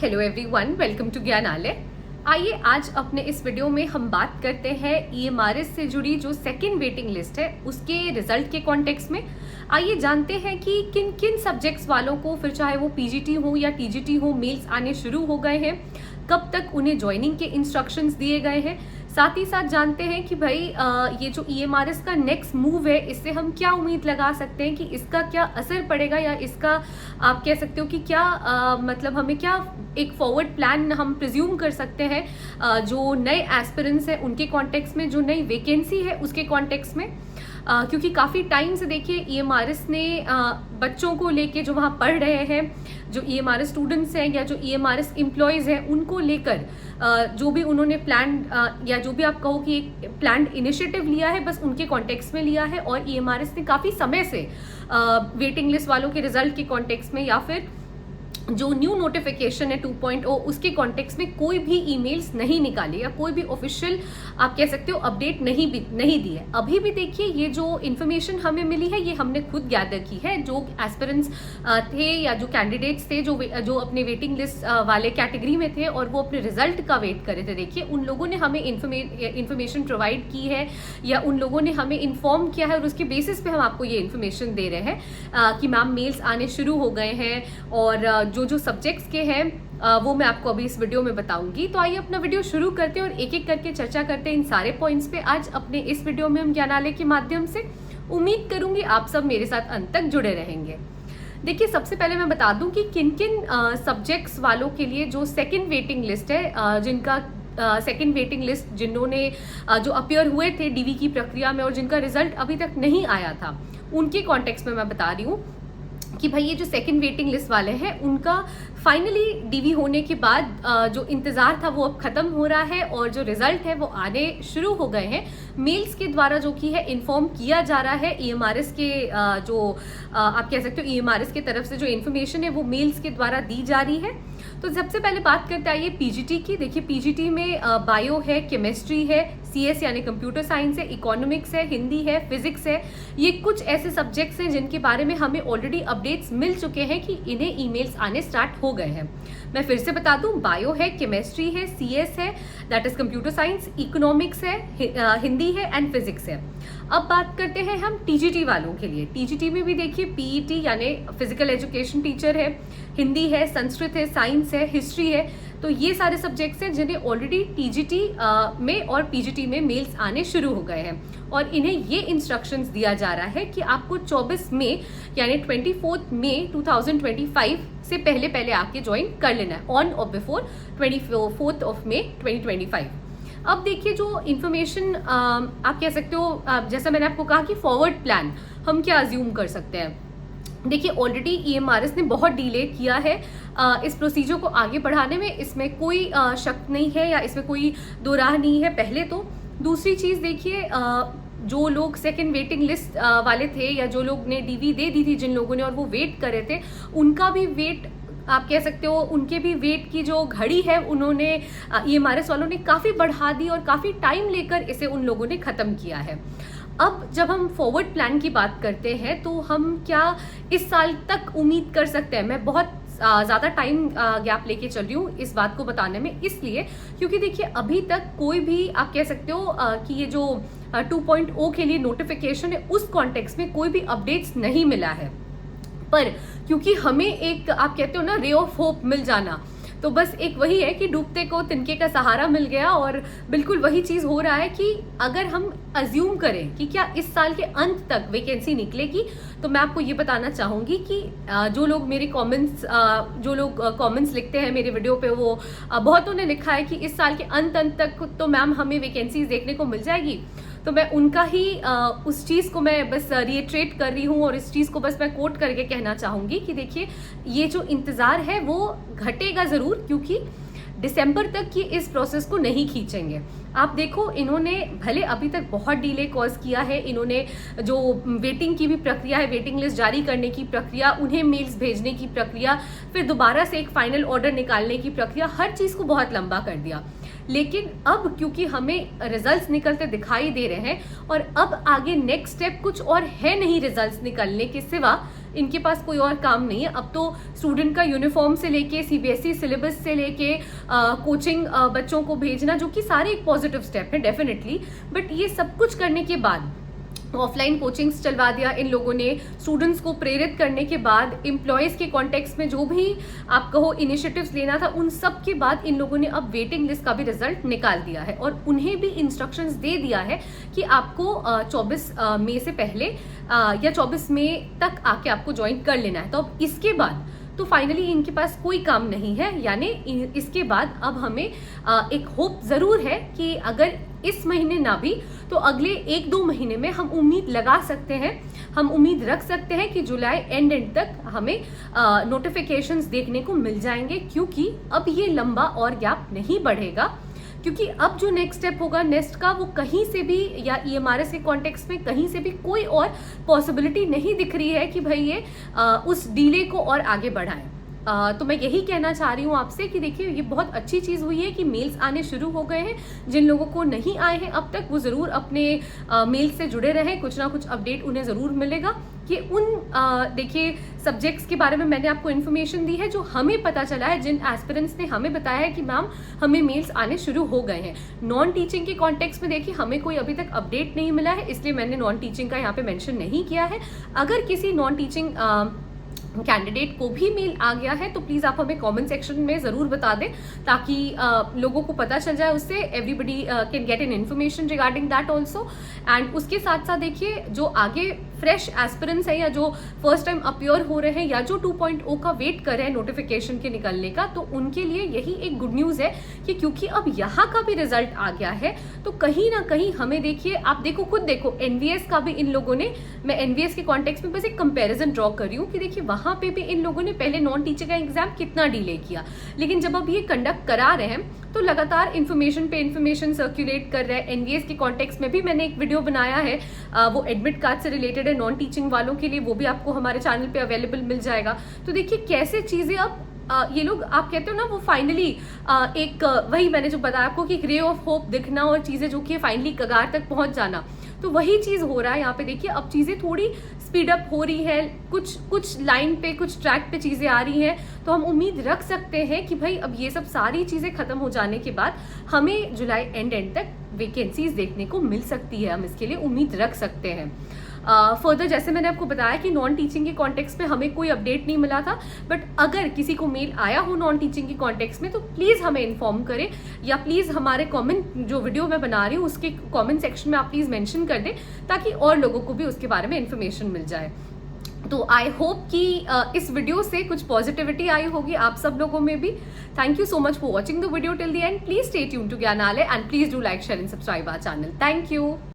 Hello everyone, welcome to Gyanalaya. आइए आज अपने इस वीडियो में हम बात करते हैं ईएमआरएस से जुड़ी जो सेकंड वेटिंग लिस्ट है उसके रिजल्ट के कॉन्टेक्स्ट में। आइए जानते हैं कि किन किन सब्जेक्ट्स वालों को, फिर चाहे वो पीजीटी हो या टीजीटी हो, मेल्स आने शुरू हो गए हैं, कब तक उन्हें ज्वाइनिंग के इंस्ट्रक्शंस दिए गए हैं। साथ ही साथ जानते हैं कि भाई ये जो ईएमआरएस का नेक्स्ट मूव है, इससे हम क्या उम्मीद लगा सकते हैं कि इसका क्या असर पड़ेगा, या इसका आप कह सकते हो कि क्या मतलब हमें क्या एक फॉरवर्ड प्लान हम प्रिज्यूम कर सकते हैं जो नए एस्पिरेंट्स हैं उनके कॉन्टेक्स्ट में, जो नई वैकेंसी है उसके कॉन्टेक्स्ट में। क्योंकि काफ़ी टाइम से देखिए ईएमआरएस ने बच्चों को लेके जो वहाँ पढ़ रहे हैं, जो ईएमआरएस स्टूडेंट्स हैं या जो ईएमआरएस एम्प्लॉयज़ हैं, उनको लेकर जो भी उन्होंने प्लान या जो भी आप कहो कि एक प्लान इनिशिएटिव लिया है, बस उनके कॉन्टेक्स्ट में लिया है। और ईएमआरएस ने काफ़ी समय से वेटिंग लिस्ट वालों के रिजल्ट के कॉन्टेक्स्ट में या फिर जो न्यू नोटिफिकेशन है 2.0 उसके कॉन्टेक्स्ट में कोई भी ईमेल्स नहीं निकाले या कोई भी ऑफिशियल आप कह सकते हो अपडेट नहीं दी है। अभी भी देखिए ये जो इन्फॉर्मेशन हमें मिली है ये हमने खुद गैदर की है। जो एस्पिरेंट्स थे या जो कैंडिडेट्स थे जो अपने वेटिंग लिस्ट वाले कैटेगरी में थे और वो अपने रिजल्ट का वेट कर रहे थे, देखिए उन लोगों ने हमें इन्फॉर्मेशन प्रोवाइड की है या उन लोगों ने हमें इन्फॉर्म किया है और उसके बेसिस पे हम आपको ये इन्फॉर्मेशन दे रहे हैं कि मैम मेल्स आने शुरू हो गए हैं और जो सब्जेक्ट्स के हैं वो मैं आपको अभी इस वीडियो में बताऊंगी। तो आइए अपना वीडियो शुरू करते हैं और एक एक करके चर्चा करते हैं इन सारे पॉइंट्स पे आज अपने इस वीडियो में हम ज्ञानालय के माध्यम से। उम्मीद करूंगी आप सब मेरे साथ अंत तक जुड़े रहेंगे। देखिए सबसे पहले मैं बता दूं कि किन किन सब्जेक्ट्स वालों के लिए जो सेकेंड वेटिंग लिस्ट है, जिनका सेकेंड वेटिंग लिस्ट जिन्होंने जो अपीयर हुए थे डीवी की प्रक्रिया में और जिनका रिजल्ट अभी तक नहीं आया था, उनके कॉन्टेक्स्ट में मैं बता रही हूँ कि भाई ये जो सेकंड वेटिंग लिस्ट वाले हैं उनका फाइनली डीवी होने के बाद जो इंतज़ार था वो अब ख़त्म हो रहा है और जो रिज़ल्ट है वो आने शुरू हो गए हैं। मेल्स के द्वारा जो कि है इन्फॉर्म किया जा रहा है ईएमआरएस के जो आप कह सकते हो ईएमआरएस की तरफ से जो इन्फॉर्मेशन है वो मेल्स के द्वारा दी जा रही है। तो सबसे पहले बात करते आइए पीजीटी की। देखिए पीजीटी में बायो है, केमिस्ट्री है, सीएस यानी कंप्यूटर साइंस है, इकोनॉमिक्स है, हिंदी है, फिजिक्स है। ये कुछ ऐसे सब्जेक्ट्स हैं जिनके बारे में हमें ऑलरेडी अपडेट्स मिल चुके हैं कि इन्हें ईमेल्स आने स्टार्ट हो गए हैं। मैं फिर से बता दूं, बायो है, केमिस्ट्री है, सीएस है that is computer science, economics है, हिंदी है एंड फिजिक्स है। अब बात करते हैं हम टीजीटी वालों के लिए। टीजीटी में भी देखिए पीईटी यानी फिजिकल एजुकेशन टीचर है, हिंदी है, संस्कृत है, साइंस है, हिस्ट्री है। तो ये सारे सब्जेक्ट्स हैं जिन्हें ऑलरेडी टीजीटी में और पीजीटी में मेल्स आने शुरू हो गए हैं और इन्हें ये इंस्ट्रक्शंस दिया जा रहा है कि आपको 24 मई यानी 24 मई 2025 से पहले आके ज्वाइन कर लेना है, ऑन और बिफोर 24 ऑफ मई 2025। अब देखिए जो इन्फॉर्मेशन आप कह सकते हो, जैसा मैंने आपको कहा कि फॉरवर्ड प्लान हम क्या अज्यूम कर सकते हैं। देखिए ऑलरेडी ईएमआरएस ने बहुत डिले किया है इस प्रोसीजर को आगे बढ़ाने में, इसमें कोई शक नहीं है या इसमें कोई दो राह नहीं है पहले तो। दूसरी चीज़ देखिए जो लोग सेकंड वेटिंग लिस्ट वाले थे या जो लोग ने डीवी दे दी थी जिन लोगों ने और वो वेट कर रहे थे, उनका भी वेट आप कह सकते हो, उनके भी वेट की जो घड़ी है उन्होंने ईएमआरएस वालों ने काफ़ी बढ़ा दी और काफ़ी टाइम लेकर इसे उन लोगों ने ख़त्म किया है। अब जब हम फॉरवर्ड प्लान की बात करते हैं तो हम क्या इस साल तक उम्मीद कर सकते हैं। मैं बहुत ज़्यादा टाइम गैप लेके चल रही हूँ इस बात को बताने में, इसलिए क्योंकि देखिए अभी तक कोई भी आप कह सकते हो कि ये जो 2.0 के लिए नोटिफिकेशन है उस कॉन्टेक्स्ट में कोई भी अपडेट्स नहीं मिला है। पर क्योंकि हमें एक आप कहते हो ना रे ऑफ होप मिल जाना, तो बस एक वही है कि डूबते को तिनके का सहारा मिल गया और बिल्कुल वही चीज़ हो रहा है कि अगर हम अज्यूम करें कि क्या इस साल के अंत तक वैकेंसी निकलेगी, तो मैं आपको ये बताना चाहूँगी कि जो लोग मेरे कमेंट्स लिखते हैं मेरे वीडियो पे, वो बहुतों ने लिखा है कि इस साल के अंत तक तो मैम हमें वैकेंसीज देखने को मिल जाएगी। तो मैं उनका ही उस चीज़ को मैं बस रिएट्रेट कर रही हूँ और इस चीज़ को बस मैं कोट करके कहना चाहूँगी कि देखिए ये जो इंतज़ार है वो घटेगा ज़रूर, क्योंकि दिसंबर तक की इस प्रोसेस को नहीं खींचेंगे। आप देखो इन्होंने भले अभी तक बहुत डिले कॉज किया है, इन्होंने जो वेटिंग की भी प्रक्रिया है, वेटिंग लिस्ट जारी करने की प्रक्रिया, उन्हें मेल्स भेजने की प्रक्रिया, फिर दोबारा से एक फाइनल ऑर्डर निकालने की प्रक्रिया, हर चीज़ को बहुत लंबा कर दिया। लेकिन अब क्योंकि हमें रिजल्ट्स निकलते दिखाई दे रहे हैं और अब आगे नेक्स्ट स्टेप कुछ और है नहीं रिजल्ट्स निकलने के सिवा, इनके पास कोई और काम नहीं है। अब तो स्टूडेंट का यूनिफॉर्म से लेके सीबीएसई सिलेबस से लेके कोचिंग बच्चों को भेजना, जो कि सारे एक पॉजिटिव स्टेप है डेफिनेटली, बट ये सब कुछ करने के बाद ऑफलाइन कोचिंग्स चलवा दिया इन लोगों ने, स्टूडेंट्स को प्रेरित करने के बाद एम्प्लॉयज़ के कॉन्टेक्स्ट में जो भी आप कहो इनिशिएटिव्स लेना था, उन सब के बाद इन लोगों ने अब वेटिंग लिस्ट का भी रिजल्ट निकाल दिया है और उन्हें भी इंस्ट्रक्शंस दे दिया है कि आपको 24 मई से पहले या 24 मई तक आके आपको ज्वाइन कर लेना है। तो अब इसके बाद तो फाइनली इनके पास कोई काम नहीं है, यानी इसके बाद अब हमें एक होप ज़रूर है कि अगर इस महीने ना भी तो अगले 1-2 महीने में हम उम्मीद लगा सकते हैं, हम उम्मीद रख सकते हैं कि जुलाई एंड तक हमें नोटिफिकेशंस देखने को मिल जाएंगे, क्योंकि अब ये लंबा और गैप नहीं बढ़ेगा। क्योंकि अब जो नेक्स्ट स्टेप होगा नेस्ट का, वो कहीं से भी या ईएमआरएस के कॉन्टेक्स्ट में कहीं से भी कोई और पॉसिबिलिटी नहीं दिख रही है कि भाई ये उस डीले को और आगे बढ़ाएं। तो मैं यही कहना चाह रही हूँ आपसे कि देखिए ये बहुत अच्छी चीज़ हुई है कि मेल्स आने शुरू हो गए हैं। जिन लोगों को नहीं आए हैं अब तक, वो ज़रूर अपने मेल से जुड़े रहें, कुछ ना कुछ अपडेट उन्हें ज़रूर मिलेगा कि उन देखिए सब्जेक्ट्स के बारे में मैंने आपको इन्फॉर्मेशन दी है जो हमें पता चला है, जिन एस्पिरेंट्स ने हमें बताया है कि मैम हमें मेल्स आने शुरू हो गए हैं। नॉन टीचिंग के कॉन्टेक्स्ट में देखिए हमें कोई अभी तक अपडेट नहीं मिला है, इसलिए मैंने नॉन टीचिंग का यहाँ पे मेंशन नहीं किया है। अगर किसी नॉन टीचिंग कैंडिडेट को भी मेल आ गया है तो प्लीज़ आप हमें कमेंट सेक्शन में ज़रूर बता दें, ताकि लोगों को पता चल जाए, उससे everybody can get an information regarding that also. And उसके साथ साथ देखिए जो आगे फ्रेश एस्पिरेंट्स हैं या जो फर्स्ट टाइम अपीयर हो रहे हैं या जो 2.0 का वेट कर रहे हैं नोटिफिकेशन के निकलने का, तो उनके लिए यही एक गुड न्यूज़ है कि क्योंकि अब यहाँ का भी रिजल्ट आ गया है तो कहीं ना कहीं हमें देखिए, आप देखो खुद देखो एनवीएस का भी इन लोगों ने, मैं एनवीएस के कॉन्टेक्स्ट में बस एक कंपेरिजन ड्रॉ कर रही हूँ कि देखिए वहाँ पे भी इन लोगों ने पहले नॉन टीचर का एग्जाम कितना डिले किया, लेकिन जब अब ये कंडक्ट करा रहे हैं तो लगातार इन्फॉर्मेशन पे इन्फॉर्मेशन सर्कुलेट कर रहा है। एनवीएस के कॉन्टेक्स्ट में भी मैंने एक वीडियो बनाया है, वो एडमिट कार्ड से रिलेटेड है नॉन टीचिंग वालों के लिए, वो भी आपको हमारे चैनल पे अवेलेबल मिल जाएगा। तो देखिए कैसे चीज़ें अब ये लोग, आप कहते हो ना वो फाइनली एक वही मैंने जो बताया आपको कि एक रे ऑफ होप दिखना और चीज़ें जो कि फाइनली कगार तक पहुंच जाना, तो वही चीज़ हो रहा है यहाँ पे। देखिए अब चीज़ें थोड़ी स्पीड अप हो रही है, कुछ लाइन पे कुछ ट्रैक पे चीज़ें आ रही हैं, तो हम उम्मीद रख सकते हैं कि भाई अब ये सब सारी चीज़ें खत्म हो जाने के बाद हमें जुलाई एंड तक वैकेंसीज देखने को मिल सकती है, हम इसके लिए उम्मीद रख सकते हैं। फर्दर जैसे मैंने आपको बताया कि नॉन टीचिंग के कॉन्टेक्स्ट में हमें कोई अपडेट नहीं मिला था, बट अगर किसी को मेल आया हो नॉन टीचिंग के कॉन्टेक्स्ट में तो प्लीज़ हमें इन्फॉर्म करें, या प्लीज़ हमारे कमेंट जो वीडियो मैं बना रही हूँ उसके कमेंट सेक्शन में आप प्लीज़ मेंशन कर दें, ताकि और लोगों को भी उसके बारे में इन्फॉर्मेशन मिल जाए। तो आई होप कि इस वीडियो से कुछ पॉजिटिविटी आई होगी आप सब लोगों में भी। Thank you so much for watching the video till the end. Please stay tuned to Gyanalaya and please do like, share and subscribe our channel. Thank you.